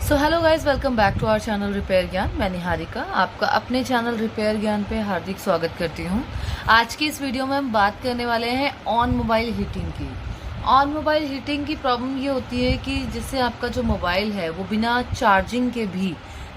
So hello guys, welcome back to our channel repair Gyan. मैं निहारिका आपका अपने चैनल रिपेयर ज्ञान पे हार्दिक स्वागत करती हूँ। आज की इस वीडियो में हम बात करने वाले हैं ऑन मोबाइल हीटिंग की। ऑन मोबाइल हीटिंग की प्रॉब्लम ये होती है कि जिससे आपका जो मोबाइल है वो बिना चार्जिंग के भी,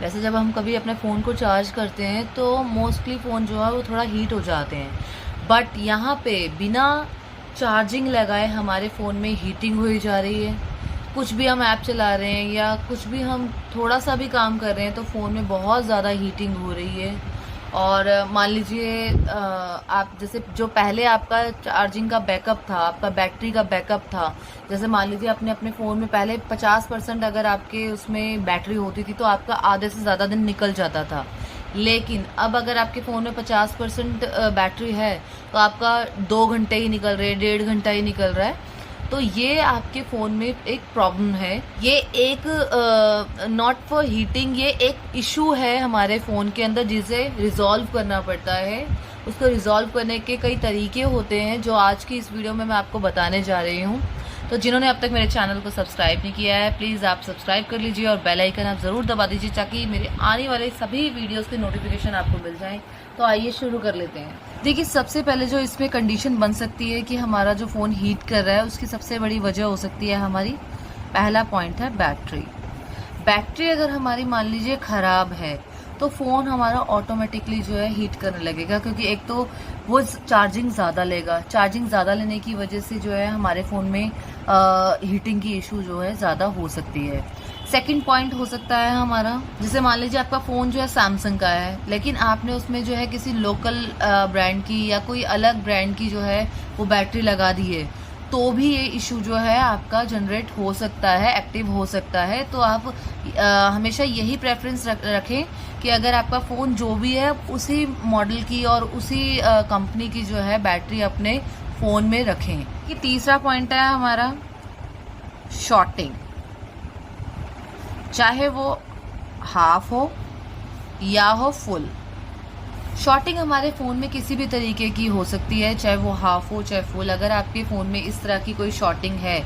वैसे जब हम कभी अपने फ़ोन को चार्ज करते हैं तो मोस्टली फ़ोन जो है वो थोड़ा हीट हो जाते हैं, बट यहाँ पे बिना चार्जिंग लगाए हमारे फ़ोन में हीटिंग हुई जा रही है। कुछ भी हम ऐप चला रहे हैं या कुछ भी हम थोड़ा सा भी काम कर रहे हैं तो फ़ोन में बहुत ज़्यादा हीटिंग हो रही है। और मान लीजिए आप जैसे जो पहले आपका चार्जिंग का बैकअप था, आपका बैटरी का बैकअप था, जैसे मान लीजिए अपने फ़ोन में पहले 50% अगर आपके उसमें बैटरी होती थी तो आपका आधे से ज़्यादा दिन निकल जाता था। लेकिन अब अगर आपके फ़ोन में 50% बैटरी है तो आपका 2 घंटे ही निकल रहे हैं, 1.5 घंटा ही निकल रहा है। तो ये आपके फ़ोन में एक प्रॉब्लम है। ये एक नॉट फॉर हीटिंग, ये एक इशू है हमारे फ़ोन के अंदर जिसे रिजॉल्व करना पड़ता है। उसको रिजॉल्व करने के कई तरीके होते हैं जो आज की इस वीडियो में मैं आपको बताने जा रही हूँ। तो जिन्होंने अब तक मेरे चैनल को सब्सक्राइब नहीं किया है प्लीज़ आप सब्सक्राइब कर लीजिए और बेल आइकन आप ज़रूर दबा दीजिए ताकि मेरे आने वाले सभी वीडियोज़ के नोटिफिकेशन आपको मिल जाएँ। तो आइए शुरू कर लेते हैं। देखिए, सबसे पहले जो इसमें कंडीशन बन सकती है कि हमारा जो फ़ोन हीट कर रहा है उसकी सबसे बड़ी वजह हो सकती है हमारी, पहला पॉइंट है बैटरी। बैटरी अगर हमारी मान लीजिए ख़राब है तो फ़ोन हमारा ऑटोमेटिकली जो है हीट करने लगेगा, क्योंकि एक तो वो चार्जिंग ज़्यादा लेगा। चार्जिंग ज़्यादा लेने की वजह से जो है हमारे फ़ोन में हीटिंग की इशू जो है ज़्यादा हो सकती है। सेकंड पॉइंट हो सकता है हमारा, जैसे मान लीजिए आपका फ़ोन जो है सैमसंग का है लेकिन आपने उसमें जो है किसी लोकल ब्रांड की या कोई अलग ब्रांड की जो है वो बैटरी लगा दी है तो भी ये इशू जो है आपका जनरेट हो सकता है, एक्टिव हो सकता है। तो आप हमेशा यही प्रेफरेंस रखें कि अगर आपका फ़ोन जो भी है उसी मॉडल की और उसी कंपनी की जो है बैटरी अपने फ़ोन में रखें। ये तीसरा पॉइंट है हमारा शॉर्टिंग, चाहे वो हाफ हो या हो फुल। शॉर्टिंग हमारे फ़ोन में किसी भी तरीके की हो सकती है, चाहे वो हाफ हो चाहे फुल। अगर आपके फ़ोन में इस तरह की कोई शॉर्टिंग है,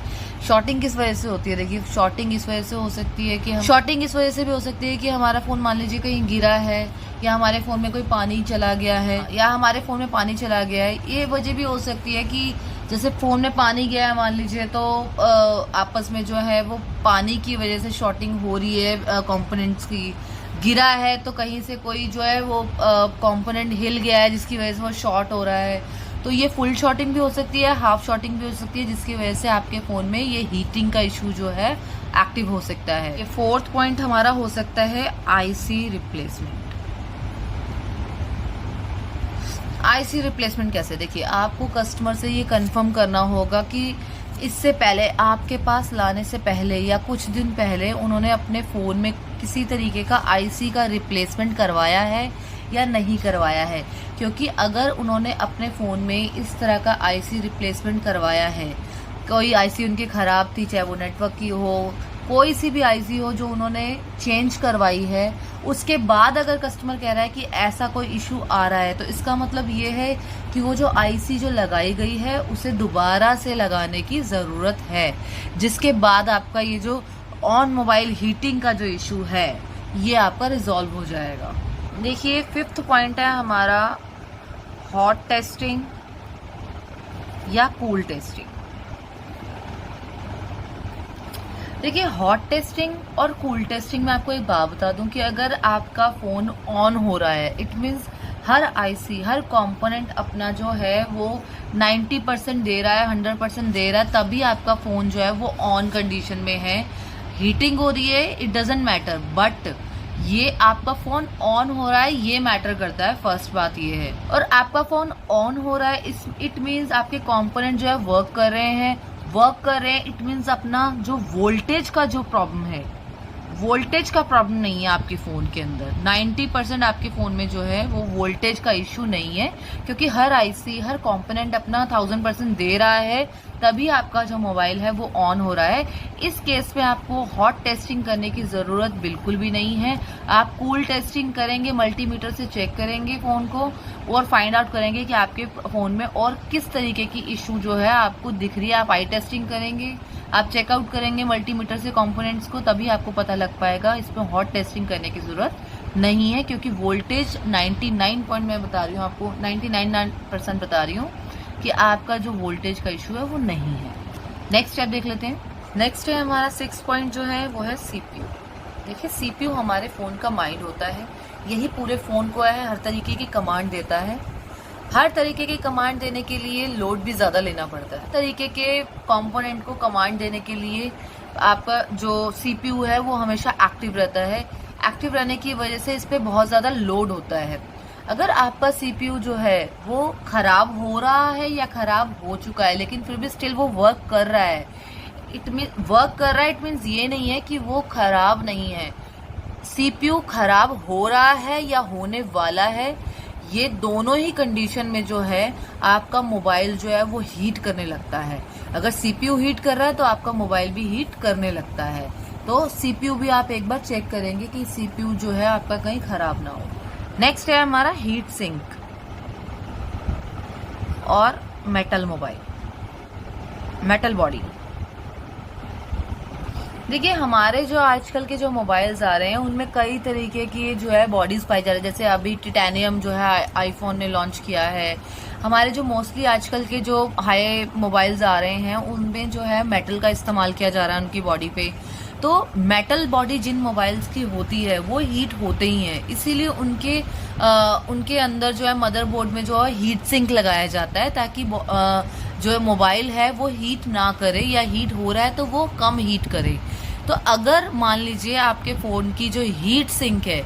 शॉर्टिंग किस वजह से होती है? देखिए, शॉर्टिंग इस वजह से हो सकती है कि शॉर्टिंग इस वजह से भी हो सकती है कि हमारा फ़ोन मान लीजिए कहीं गिरा है या हमारे फ़ोन में कोई पानी चला गया है या हमारे फ़ोन में पानी चला गया है। ये वजह भी हो सकती है कि जैसे फ़ोन में पानी गया है मान लीजिए तो आपस में जो है वो पानी की वजह से शॉर्टिंग हो रही है कंपोनेंट्स की। गिरा है तो कहीं से कोई जो है वो कंपोनेंट हिल गया है जिसकी वजह से वो शॉर्ट हो रहा है। तो ये फुल शॉर्टिंग भी हो सकती है, हाफ शॉर्टिंग भी हो सकती है, जिसकी वजह से आपके फ़ोन में ये हीटिंग का इशू जो है एक्टिव हो सकता है। ये फोर्थ पॉइंट हमारा हो सकता है आईसी रिप्लेसमेंट। आईसी रिप्लेसमेंट कैसे? देखिए, आपको कस्टमर से ये कंफर्म करना होगा कि इससे पहले, आपके पास लाने से पहले या कुछ दिन पहले उन्होंने अपने फ़ोन में किसी तरीके का आईसी का रिप्लेसमेंट करवाया है या नहीं करवाया है। क्योंकि अगर उन्होंने अपने फ़ोन में इस तरह का आईसी रिप्लेसमेंट करवाया है, कोई आईसी उनकी ख़राब थी, चाहे वो नेटवर्क की हो, कोई सी भी आईसी हो जो उन्होंने चेंज करवाई है, उसके बाद अगर कस्टमर कह रहा है कि ऐसा कोई इशू आ रहा है तो इसका मतलब ये है कि वो जो आईसी जो लगाई गई है उसे दोबारा से लगाने की ज़रूरत है, जिसके बाद आपका ये जो ऑन मोबाइल हीटिंग का जो इशू है ये आपका रिजॉल्व हो जाएगा। देखिए, फिफ्थ पॉइंट है हमारा हॉट टेस्टिंग या कूल टेस्टिंग। देखिए, हॉट टेस्टिंग और कूल टेस्टिंग में आपको एक बात बता दूं कि अगर आपका फ़ोन ऑन हो रहा है, it means her IC, her component अपना जो है वो 90% दे रहा है, 100% दे रहा है, तभी आपका फ़ोन जो है वो ऑन कंडीशन में है। हीटिंग हो रही है, इट डजेंट मैटर, बट ये आपका फ़ोन ऑन हो रहा है ये मैटर करता है। फर्स्ट बात ये है। और आपका फ़ोन ऑन हो रहा है इट मीन्स आपके कंपोनेंट जो है वर्क कर रहे हैं। इट मीन्स अपना जो वोल्टेज का जो प्रॉब्लम है, वोल्टेज का प्रॉब्लम नहीं है आपके फ़ोन के अंदर। 90% आपके फ़ोन में जो है वो वोल्टेज का इशू नहीं है, क्योंकि हर आईसी, हर कंपोनेंट अपना 1000% दे रहा है, तभी आपका जो मोबाइल है वो ऑन हो रहा है। इस केस में आपको हॉट टेस्टिंग करने की ज़रूरत बिल्कुल भी नहीं है। आप कूल टेस्टिंग करेंगे, मल्टीमीटर से चेक करेंगे फ़ोन को और फाइंड आउट करेंगे कि आपके फ़ोन में और किस तरीके की इशू जो है आपको दिख रही है। आप आई टेस्टिंग करेंगे, आप चेकआउट करेंगे मल्टीमीटर से कंपोनेंट्स को, तभी आपको पता लग पाएगा। इसमें हॉट टेस्टिंग करने की जरूरत नहीं है, क्योंकि वोल्टेज 99 पॉइंट मैं बता रही हूँ आपको, 99% बता रही हूँ कि आपका जो वोल्टेज का इशू है वो नहीं है। नेक्स्ट स्टेप देख लेते हैं। नेक्स्ट है हमारा 6 पॉइंट जो है वो है सीपीयू। देखिए सीपीयू हमारे फोन का माइंड होता है, यही पूरे फोन को है, हर तरीके की कमांड देता है। हर तरीके की कमांड देने के लिए लोड भी ज्यादा लेना पड़ता है। हर तरीके के कंपोनेंट को कमांड देने के लिए आपका जो सीपीयू है वो हमेशा एक्टिव रहता है। एक्टिव रहने की वजह से इस पे बहुत ज्यादा लोड होता है। अगर आपका सीपीयू जो है वो खराब हो रहा है या खराब हो चुका है, लेकिन फिर भी स्टिल वो वर्क कर रहा है, इट मीन्स ये नहीं है कि वो खराब नहीं है। सीपीयू खराब हो रहा है या होने वाला है, ये दोनों ही कंडीशन में जो है आपका मोबाइल जो है वो हीट करने लगता है। अगर सीपीयू हीट कर रहा है तो आपका मोबाइल भी हीट करने लगता है। तो सीपीयू भी आप एक बार चेक करेंगे कि सीपीयू जो है आपका कहीं खराब ना हो। नेक्स्ट है हमारा हीट सिंक और मेटल बॉडी। देखिए हमारे जो आजकल के जो मोबाइल्स आ रहे हैं उनमें कई तरीके की जो है बॉडीज पाई जा रही है। जैसे अभी टाइटेनियम जो है आईफोन ने लॉन्च किया है। हमारे जो मोस्टली आजकल के जो हाई मोबाइल्स आ रहे हैं उनमें जो है मेटल का इस्तेमाल किया जा रहा है उनकी बॉडी पे। तो मेटल बॉडी जिन मोबाइल्स की होती है वो हीट होते ही हैं, इसीलिए उनके अंदर जो है मदरबोर्ड में जो है हीट सिंक लगाया जाता है, ताकि जो मोबाइल है वो हीट ना करे, या हीट हो रहा है तो वो कम हीट करे। तो अगर मान लीजिए आपके फोन की जो हीट सिंक है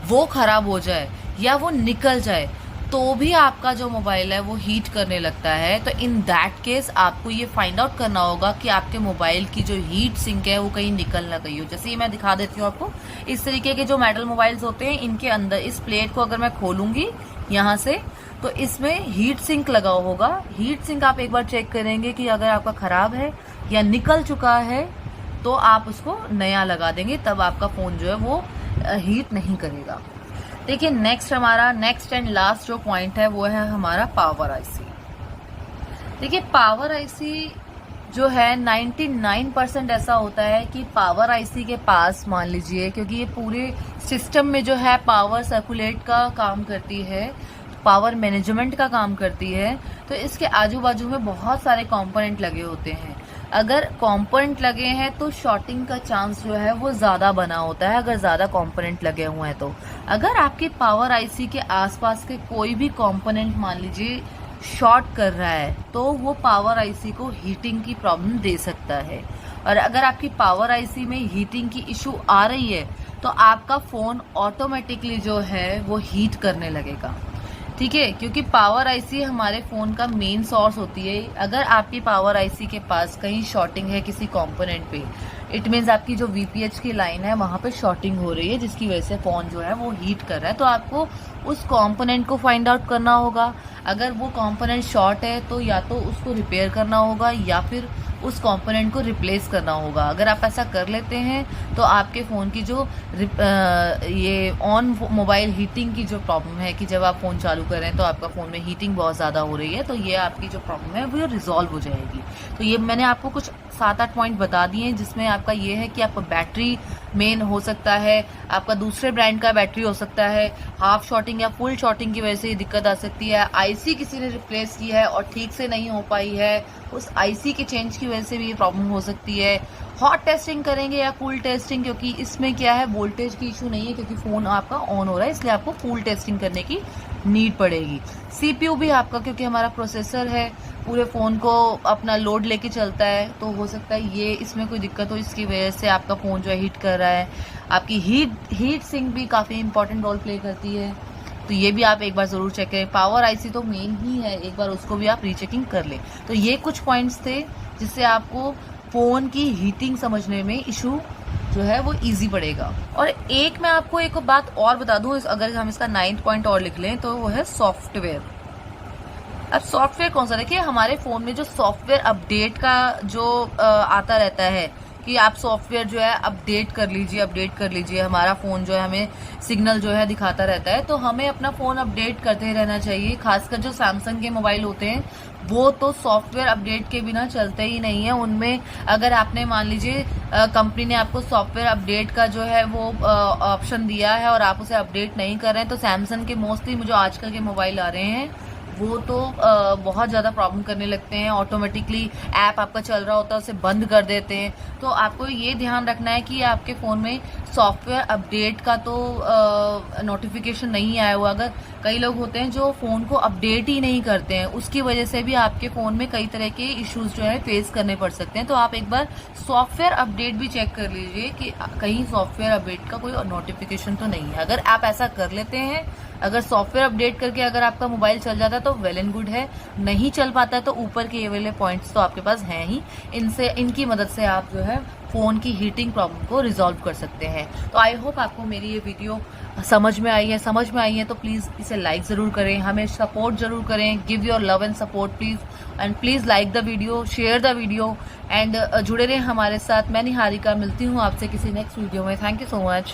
वो खराब हो जाए या वो निकल जाए, तो भी आपका जो मोबाइल है वो हीट करने लगता है। तो इन दैट केस आपको ये फाइंड आउट करना होगा कि आपके मोबाइल की जो हीट सिंक है वो कहीं निकल ना गई हो। जैसे ये मैं दिखा देती हूँ आपको, इस तरीके के जो मेटल मोबाइल्स होते हैं इनके अंदर इस प्लेट को अगर मैं खोलूंगी यहाँ से, तो इसमें हीट सिंक लगा होगा। हीट सिंक आप एक बार चेक करेंगे कि अगर आपका खराब है या निकल चुका है तो आप उसको नया लगा देंगे, तब आपका फोन जो है वो हीट नहीं करेगा। देखिए नेक्स्ट एंड लास्ट जो पॉइंट है वो है हमारा पावर आईसी। देखिए पावर आईसी जो है 99% ऐसा होता है कि पावर आईसी के पास मान लीजिए, क्योंकि ये पूरे सिस्टम में जो है पावर सर्कुलेट का काम करती है, पावर मैनेजमेंट का काम करती है, तो इसके आजू बाजू में बहुत सारे कंपोनेंट लगे होते हैं। अगर कंपोनेंट लगे हैं तो शॉर्टिंग का चांस जो है वो ज्यादा बना होता है, अगर ज्यादा कंपोनेंट लगे हुए हैं तो। अगर आपके पावर आईसी के आसपास के कोई भी कंपोनेंट मान लीजिए शॉर्ट कर रहा है, तो वो पावर आईसी को हीटिंग की प्रॉब्लम दे सकता है। और अगर आपकी पावर आईसी में हीटिंग की इशू आ रही है तो आपका फोन ऑटोमेटिकली जो है वो हीट करने लगेगा। ठीक है, क्योंकि पावर आईसी हमारे फोन का मेन सोर्स होती है। अगर आपकी पावर आईसी के पास कहीं शॉर्टिंग है किसी कंपोनेंट पे, इट मीन्स आपकी जो वीपीएच की लाइन है वहां पे शॉर्टिंग हो रही है, जिसकी वजह से फोन जो है वो हीट कर रहा है। तो आपको उस कंपोनेंट को फाइंड आउट करना होगा। अगर वो कंपोनेंट शॉर्ट है तो या तो उसको रिपेयर करना होगा या फिर उस कंपोनेंट को रिप्लेस करना होगा। अगर आप ऐसा कर लेते हैं तो आपके फ़ोन की जो ये ऑन मोबाइल हीटिंग की जो प्रॉब्लम है कि जब आप फ़ोन चालू कर रहे हैं तो आपका फ़ोन में हीटिंग बहुत ज़्यादा हो रही है, तो ये आपकी जो प्रॉब्लम है वो रिजॉल्व हो जाएगी। तो ये मैंने आपको कुछ 7-8 पॉइंट बता दिए हैं, जिसमें आपका ये है कि आपका बैटरी मेन हो सकता है, आपका दूसरे ब्रांड का बैटरी हो सकता है, हाफ शॉर्टिंग या फुल शॉर्टिंग की वजह से ये दिक्कत आ सकती है, आईसी किसी ने रिप्लेस की है और ठीक से नहीं हो पाई है, उस आईसी के चेंज की वजह से भी ये प्रॉब्लम हो सकती है। हॉट टेस्टिंग करेंगे या कूल टेस्टिंग, क्योंकि इसमें क्या है वोल्टेज की इशू नहीं है, क्योंकि फोन आपका ऑन हो रहा है, इसलिए आपको कूल टेस्टिंग करने की नीड पड़ेगी। सीपीयू भी आपका, क्योंकि हमारा प्रोसेसर है पूरे फोन को अपना लोड लेके चलता है, तो हो सकता है ये इसमें कोई दिक्कत हो, इसकी वजह से आपका फोन जो है हीट कर रहा है। आपकी हीट सिंक भी काफी इंपॉर्टेंट रोल प्ले करती है, तो ये भी आप एक बार जरूर चेक करें। पावर आईसी तो मेन ही है, एक बार उसको भी आप रीचेकिंग कर लें। तो ये कुछ पॉइंट्स थे जिससे आपको फोन की हीटिंग समझने में इशू जो है वो इजी पड़ेगा। और एक मैं आपको एक बात और बता दूं, अगर हम इसका 9th पॉइंट और लिख लें तो वो है सॉफ्टवेयर। अब सॉफ्टवेयर कौन सा, देखिए हमारे फोन में जो सॉफ्टवेयर अपडेट का जो आता रहता है कि आप सॉफ्टवेयर जो है अपडेट कर लीजिए, हमारा फोन जो है हमें सिग्नल जो है दिखाता रहता है, तो हमें अपना फोन अपडेट करते रहना चाहिए। खासकर जो सैमसंग के मोबाइल होते हैं वो तो सॉफ्टवेयर अपडेट के बिना चलते ही नहीं है। उनमें अगर आपने मान लीजिए कंपनी ने आपको सॉफ्टवेयर अपडेट का जो है वो ऑप्शन दिया है और आप उसे अपडेट नहीं कर रहे हैं, तो सैमसंग के मोस्टली जो आजकल के मोबाइल आ रहे हैं वो तो बहुत ज़्यादा प्रॉब्लम करने लगते हैं। ऑटोमेटिकली ऐप आपका चल रहा होता है उसे बंद कर देते हैं। तो आपको ये ध्यान रखना है कि आपके फ़ोन में सॉफ्टवेयर अपडेट का तो नोटिफिकेशन नहीं आया हुआ। अगर कई लोग होते हैं जो फ़ोन को अपडेट ही नहीं करते हैं, उसकी वजह से भी आपके फ़ोन में कई तरह के इश्यूज जो है फेस करने पड़ सकते हैं। तो आप एक बार सॉफ्टवेयर अपडेट भी चेक कर लीजिए कि कहीं सॉफ्टवेयर अपडेट का कोई नोटिफिकेशन तो नहीं है। अगर आप ऐसा कर लेते हैं, अगर सॉफ्टवेयर अपडेट करके अगर आपका मोबाइल चल जाता है तो वेल एंड गुड है। नहीं चल पाता है तो ऊपर के ये वाले पॉइंट्स तो आपके पास हैं ही, इनकी मदद से आप जो है फ़ोन की हीटिंग प्रॉब्लम को रिजॉल्व कर सकते हैं। तो आई होप आपको मेरी ये वीडियो समझ में आई है तो प्लीज़ इसे लाइक ज़रूर करें, हमें सपोर्ट ज़रूर करें। Give your love and support please, and please like the video, share the video, and जुड़े रहें हमारे साथ। मैं निहारिका, मिलती हूँ आपसे किसी नेक्स्ट वीडियो में। Thank you so much.